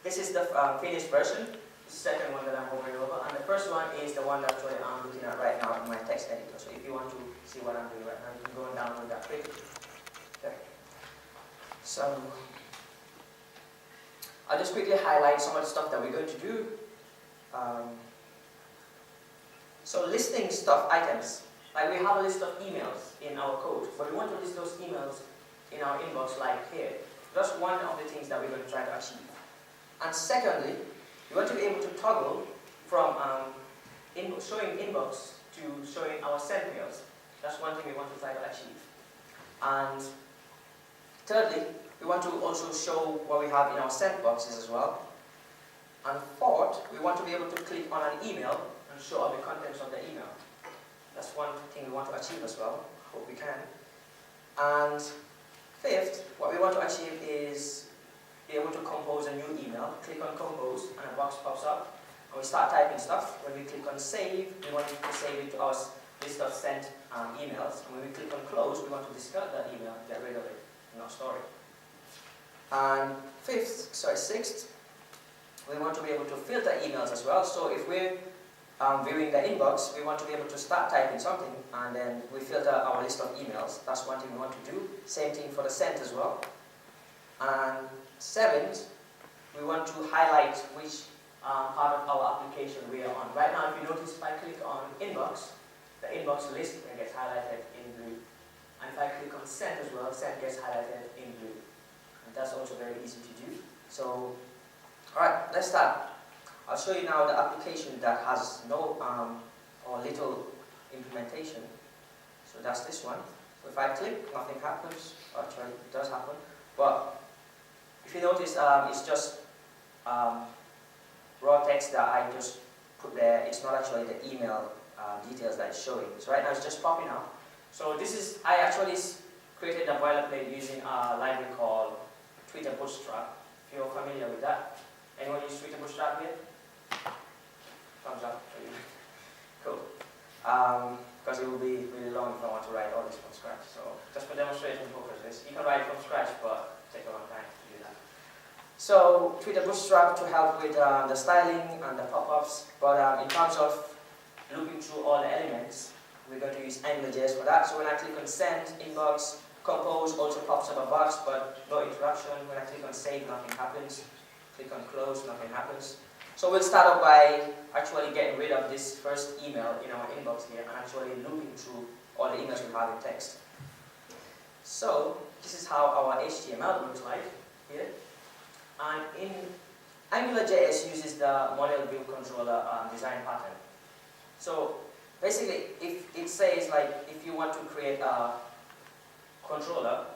This is the finished version. The second one that I'm hovering over, and the first one is the one that I'm looking at right now in my text editor. So if you want to see what I'm doing right now, you can go and download that quickly. Okay. So I'll just quickly highlight some of the stuff that we're going to do. So listing stuff items, like we have a list of emails in our code, but we want to list those emails in our inbox like here. That's one of the things that we're going to try to achieve. And secondly, we want to be able to toggle from showing inbox to showing our sent mails. That's one thing we want to try to achieve. And thirdly, we want to also show what we have in our sent boxes as well. And fourth, we want to be able to click on an email and show all the contents of the email. That's one thing we want to achieve as well. Hope we can. And fifth, what we want to achieve is be able to compose a new email. Click on compose and a box pops up. And we start typing stuff. When we click on save, we want to save it to our list of sent emails. And when we click on close, we want to discard that email, get rid of it, and not store it. And sixth, we want to be able to filter emails as well. So if we're viewing the inbox, we want to be able to start typing something, and then we filter our list of emails. That's one thing we want to do. Same thing for the sent as well. And seventh, we want to highlight which part of our application we are on. Right now, if you notice, if I click on inbox, the inbox list gets highlighted in blue. And if I click on sent as well, sent gets highlighted in blue. And that's also very easy to do. So, alright, let's start. I'll show you now the application that has no or little implementation. So that's this one. So if I click, nothing happens. Actually, it does happen. But if you notice, it's just raw text that I just put there. It's not actually the email details that it's showing. So right now it's just popping up. So this is, I actually created a boilerplate using a library called Twitter Bootstrap. If you're familiar with that. Anyone use Twitter Bootstrap yet? Thumbs up. Cool. Because it will be really long if I want to write all this from scratch. So just for demonstration purposes, you can write it from scratch, but take a long time to do that. So Twitter Bootstrap to help with the styling and the pop-ups. But in terms of looping through all the elements, we're going to use AngularJS for that. So when I click on send, inbox, compose also pops up a box, but no interruption. When I click on save, nothing happens. Click on close, nothing happens. So we'll start off by actually getting rid of this first email in our inbox here and actually looping through all the emails we have in text. So this is how our HTML looks like here. And in AngularJS uses the model view controller design pattern. So basically, if it says like if you want to create a controller,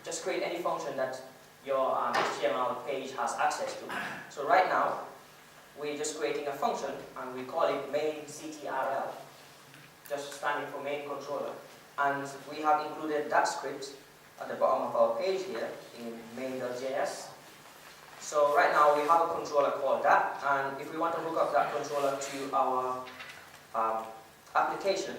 just create any function that your HTML page has access to. So right now, we're just creating a function and we call it main.ctrl, just standing for main controller. And we have included that script at the bottom of our page here in main.js. So right now we have a controller called that, and if we want to hook up that controller to our application,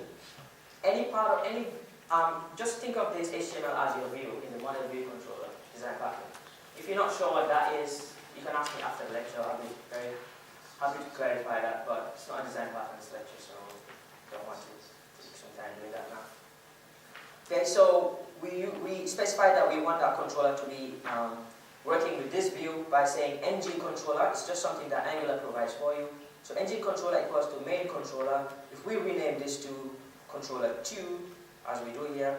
just think of this HTML as your view in the model view controller design pattern. If you're not sure what that is, you can ask me after the lecture. I'll be very happy to clarify that, but it's not a design patterns lecture, so I don't want to take some time doing that now. Okay, so we specified that we want our controller to be working with this view by saying ng controller. It's just something that Angular provides for you. So ng controller equals to main controller. If we rename this to controller 2, as we do here,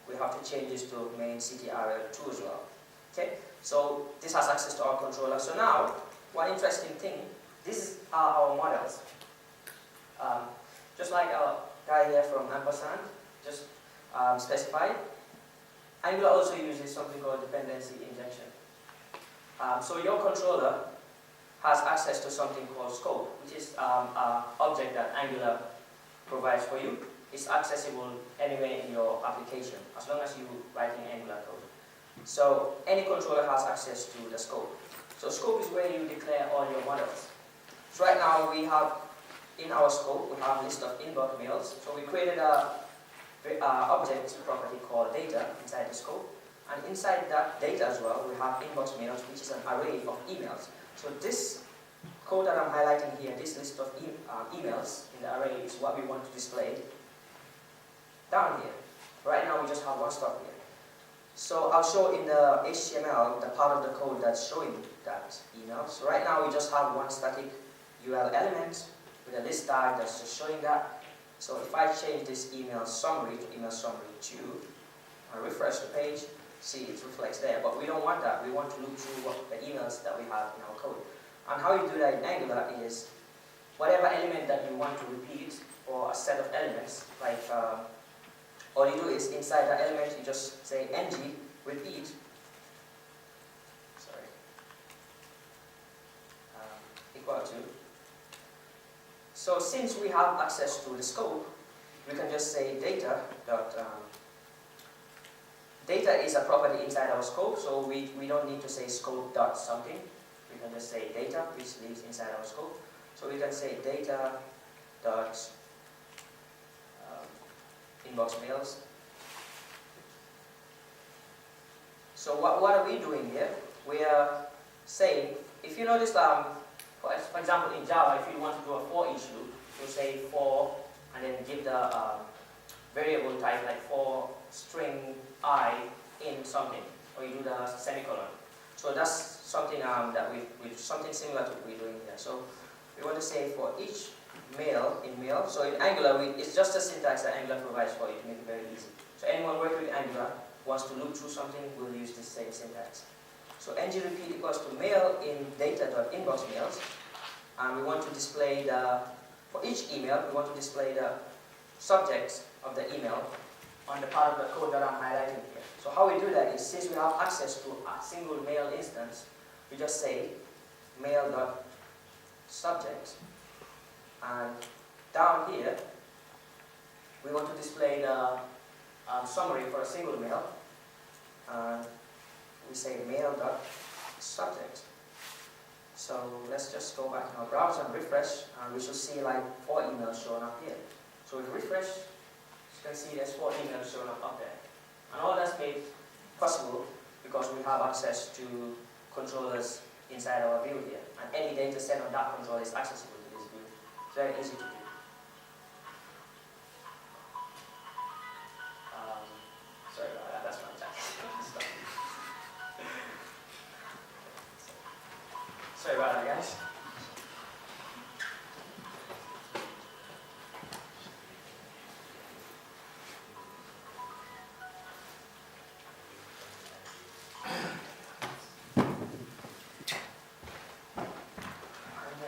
we have to change this to main.ctrl2 as well. Okay, so this has access to our controller. So now, one interesting thing, these are our models. Just like our guy here from Ampersand, just specified. Angular also uses something called dependency injection. So your controller has access to something called scope, which is an object that Angular provides for you. It's accessible anywhere in your application, as long as you're writing Angular code. So any controller has access to the scope. So scope is where you declare all your models. So right now we have, in our scope, we have a list of inbox mails. So we created a object property called data inside the scope. And inside that data as well, we have inbox mails, which is an array of emails. So this code that I'm highlighting here, this list of emails in the array is what we want to display down here. Right now we just have one stop here. So I'll show in the HTML the part of the code that's showing that email. So right now we just have one static URL element with a list tag that's just showing that. So if I change this email summary to email summary 2, I refresh the page, see it reflects there, but we don't want that. We want to look through the emails that we have in our code. And how you do that in Angular is whatever element that you want to repeat or a set of elements, like all you do is inside that element you just say ng repeat, equal to. So since we have access to the scope, we can just say data dot data is a property inside our scope, so we don't need to say scope dot something. We can just say data, which lives inside our scope. So we can say data dot inbox mails. So what are we doing here? We are saying, if you notice, for example in Java, if you want to do a for each loop, you say for and then give the variable type like for string I in something, or you do the semicolon. So that's something that something similar to what we're doing here. So we want to say for each mail in mail. So in Angular, it's just a syntax that Angular provides for you to make it very easy. So anyone working with Angular wants to loop through something, will use this same syntax. So ng repeat equals to mail in data.inbox mails, and we want to display for each email, we want to display the subject of the email on the part of the code that I'm highlighting here. So how we do that is, since we have access to a single mail instance, we just say mail.subject, and down here we want to display the summary for a single mail, and we say mail.subject. So let's just go back in our browser and refresh, and we should see like 4 emails showing up here. So if we refresh, you can see there's 4 emails showing up there. And all that's made possible because we have access to controllers inside our view here. And any data set on that controller is accessible to this view. It's very easy to do. Sorry about that, that's my chat. Sorry about that, guys.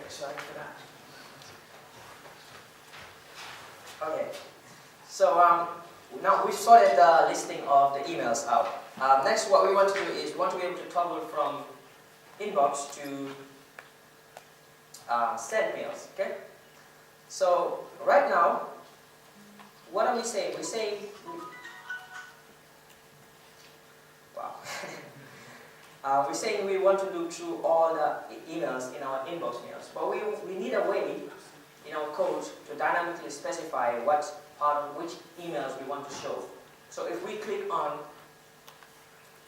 Sorry for that. Okay, so now we've sorted the listing of the emails out. Next, what we want to do is we want to be able to toggle from inbox to send mails. Okay. So right now, what are we saying? We say, wow. We're saying we want to look through all the emails in our inbox mails, but we need a way in our code to dynamically specify which emails we want to show. So if we click on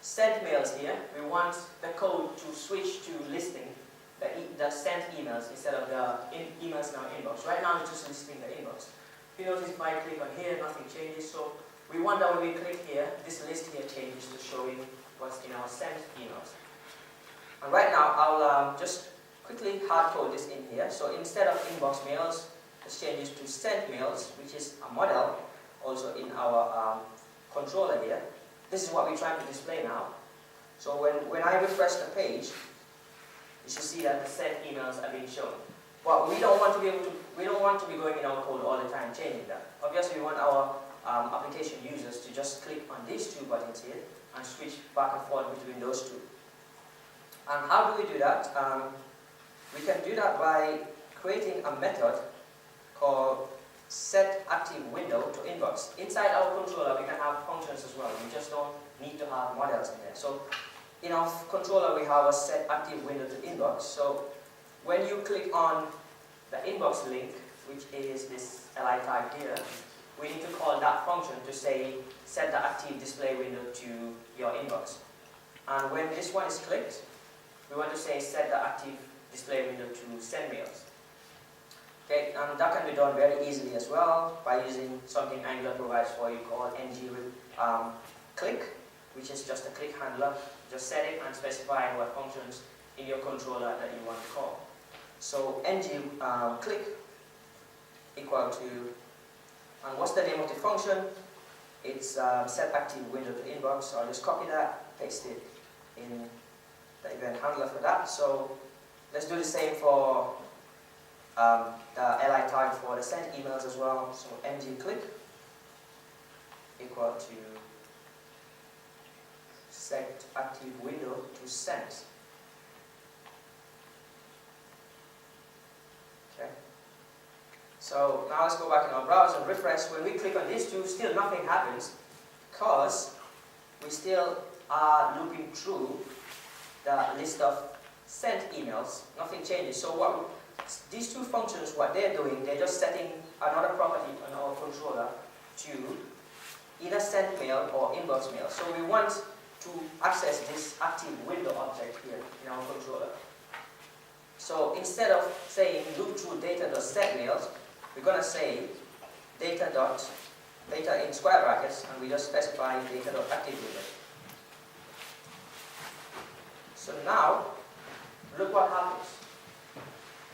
send mails here, we want the code to switch to listing the sent emails instead of the emails in our inbox. Right now it's just listing the inbox. If you notice, if I click on here, nothing changes. So we want that when we click here, this list here changes to showing what's in our sent emails. And right now, I'll just quickly hard code this in here. So instead of inbox mails, this changes to sent mails, which is a model also in our controller here. This is what we're trying to display now. So when I refresh the page, you should see that the sent emails are being shown. But we don't want to be going in our code all the time changing that. Obviously, we want our application users to just click on these 2 buttons here and switch back and forth between those 2. And how do we do that? We can do that by creating a method called setActiveWindow to inbox. Inside our controller, we can have functions as well. We just don't need to have models in there. So in our controller, we have a setActiveWindow to inbox. So when you click on the inbox link, which is this li tag here, we need to call that function to say, set the active display window to your inbox. And when this one is clicked, we want to say, set the active display window to send mails. Okay, and that can be done very easily as well by using something Angular provides for you called ng-click, which is just a click handler. Just set it and specify what functions in your controller that you want to call. So ng-click equal to, and what's the name of the function? It's set active window to inbox. So I'll just copy that, paste it in the event handler for that. So let's do the same for the li tag for the send emails as well. So ng-click equal to set active window to send. Okay. So now let's go back in our browser and refresh. When we click on these two, still nothing happens because we still are looping through the list of sent emails. Nothing changes. So these two functions, what they're doing, they're just setting another property on our controller to either send mail or inbox mail. So we want to access this active window object here in our controller. So instead of saying loop through data.setMails, we're going to say data in square brackets, and we just specify data.activeWindow. So now, look what happens.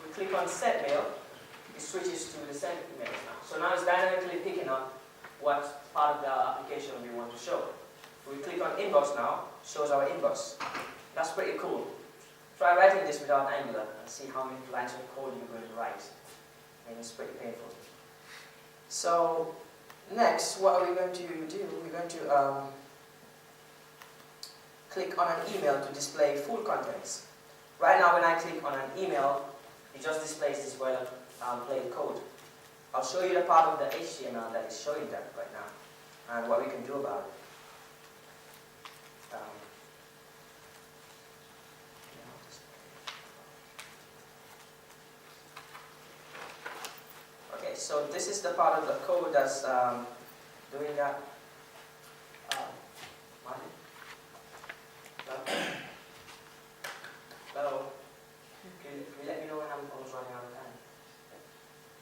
We click on set mail, it switches to the send email now. So now it's dynamically picking up what part of the application we want to show. We click on inbox now, shows our inbox. That's pretty cool. Try writing this without Angular and see how many lines of code you're going to write. And it's pretty painful. So next, what are we going to do? We're going to click on an email to display full contents. Right now when I click on an email, it just displays this boilerplate code. I'll show you the part of the HTML that is showing that right now and what we can do about it. Okay, so this is the part of the code that's doing that. Hello. Can you let me know when I'm almost running out of time?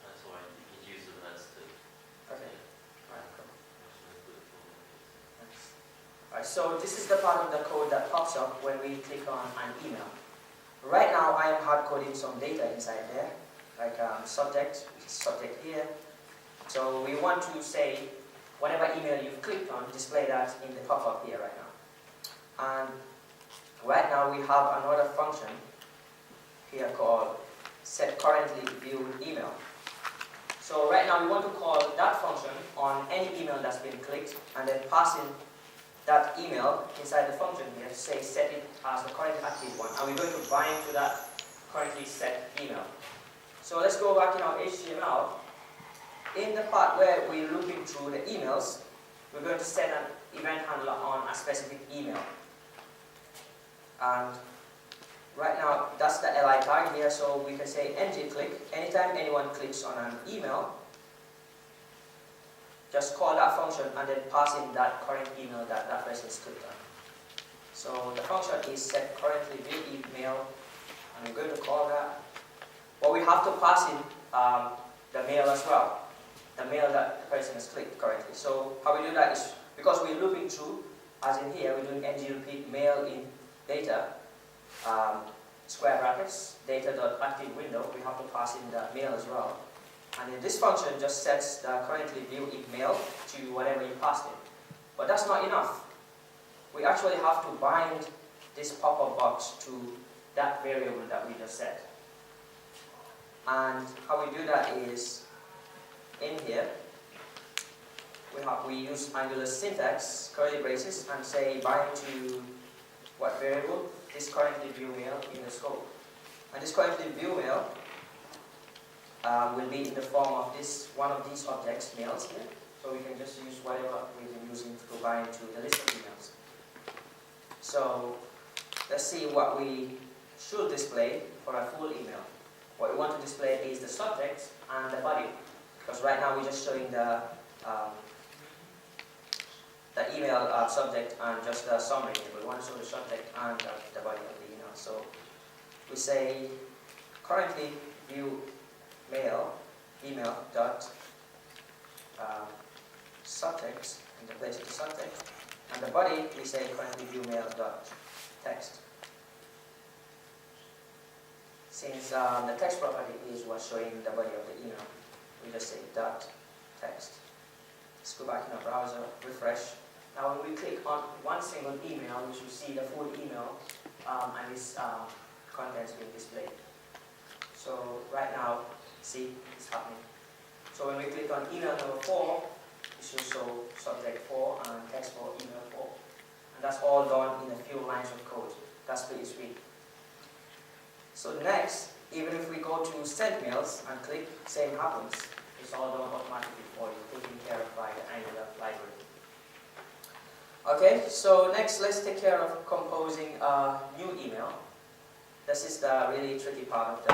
That's why you can use the rest to. Okay. Alright, cool. Alright, so this is the part of the code that pops up when we click on an email. Right now I am hard coding some data inside there, like subject, which is subject here. So we want to say whatever email you've clicked on, display that in the pop-up here right now. And right now we have another function here called set currently viewed email. So right now we want to call that function on any email that's been clicked and then passing that email inside the function here to say set it as the currently active one. And we're going to bind to that currently set email. So let's go back in our HTML. In the part where we're looking through the emails, we're going to set an event handler on a specific email. And right now, that's the li tag here, so we can say ng-click. Anytime anyone clicks on an email, just call that function and then pass in that current email that that person is clicked on. So the function is set currently view email, and we're going to call that. But we have to pass in the mail as well, the mail that the person has clicked currently. So how we do that is, because we're looping through, as in here, we're doing ng-repeat mail in data, square brackets, data.activeWindow, we have to pass in the mail as well. And then this function just sets the currently view mail to whatever you passed in. But that's not enough. We actually have to bind this pop-up box to that variable that we just set. And how we do that is, in here, we use Angular syntax, curly braces, and say bind to what variable? This currently view mail in the scope. And this currently view mail will be in the form of this one of these objects, mails here. So we can just use whatever we've been using to bind to the list of emails. So let's see what we should display for a full email. What we want to display is the subject and the body, because right now we're just showing the the email subject and just the summary table. We want to show the subject and the body of the email. So we say currently view email dot subject, and the place of the subject, and the body we say currently view mail dot text. Since the text property is what's showing the body of the email, we just say dot text. Let's go back in our browser, refresh. Now when we click on one single email, we should see the full email and its contents being displayed. So right now, see, it's happening. So when we click on email number 4, it should show subject 4 and text for email 4. And that's all done in a few lines of code. That's pretty sweet. So next, even if we go to send mails and click, same happens. It's all done automatically for you, taken care of by the Angular library. Okay, so next let's take care of composing a new email. This is the really tricky part of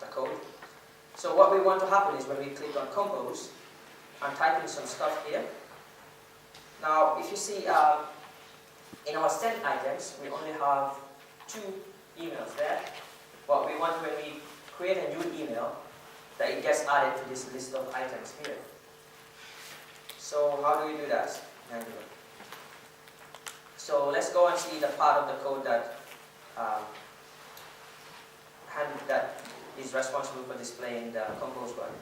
the code. So what we want to happen is when we click on compose and type in some stuff here. Now if you see in our send items, we only have 2 emails there. But we want when we create a new email that it gets added to this list of items here. So how do we do that? So let's go and see the part of the code that that is responsible for displaying the compose button.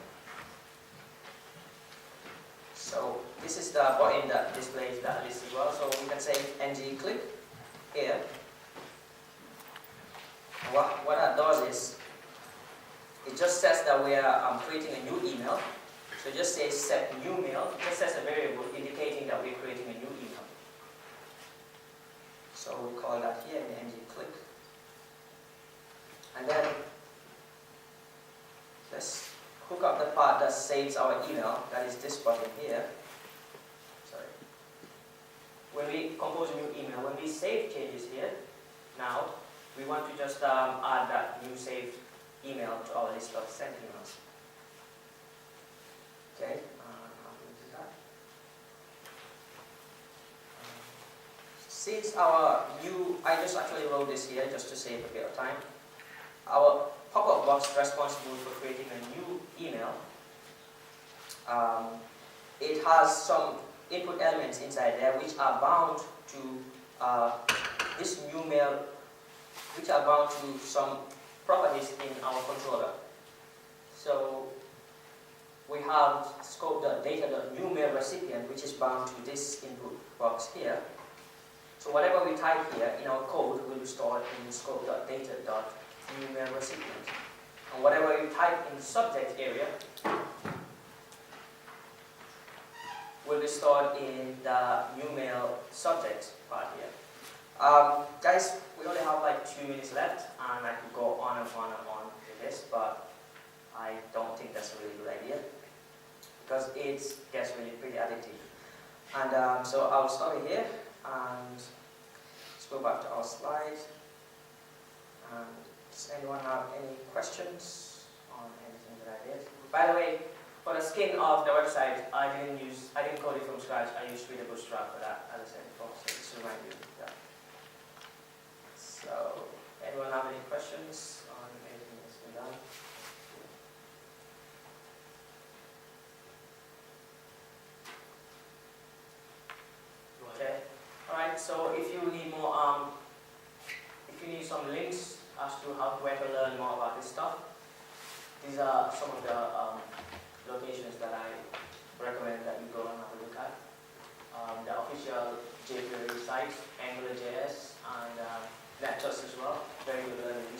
So this is the button that displays that list as well. So we can say ng click here. What that does is it just says that we are creating a new email. So it just says set new mail. It just says a variable indicating that we're creating a new email. So we call that here in ng click. And then let's hook up the part that saves our email. That is this button here. Sorry. When we compose a new email, when we save changes here, now we want to just add that new saved email to our list of sent emails. Okay, how do we do that? Since our new, I just actually wrote this here just to save a bit of time. Our pop-up box responsible for creating a new email, it has some input elements inside there which are bound to this new mail, which are bound to some properties in our controller. So we have scope.data.newMail recipient, which is bound to this input box here. So whatever we type here in our code will be stored in scope.data.newMail recipient. And whatever you type in the subject area will be stored in the new mail subject part here. Guys, we only have like 2 minutes left, and I could go on and on and on with this, but I don't think that's a really good idea because it gets really pretty addictive. And so I'll stop it here, and let's go back to our slide. And does anyone have any questions on anything that I did? By the way, for the skin of the website, I didn't code it from scratch. I used Reader Bootstrap for that, as I said before, so just to remind you of that. So, anyone have any questions on anything that's been done? Okay. All right. So, if you need more, if you need some links as to where to learn more about this stuff, these are some of the locations that I recommend that you go and have a look at. The official jQuery site, AngularJS, and NetToast as well. Very good learning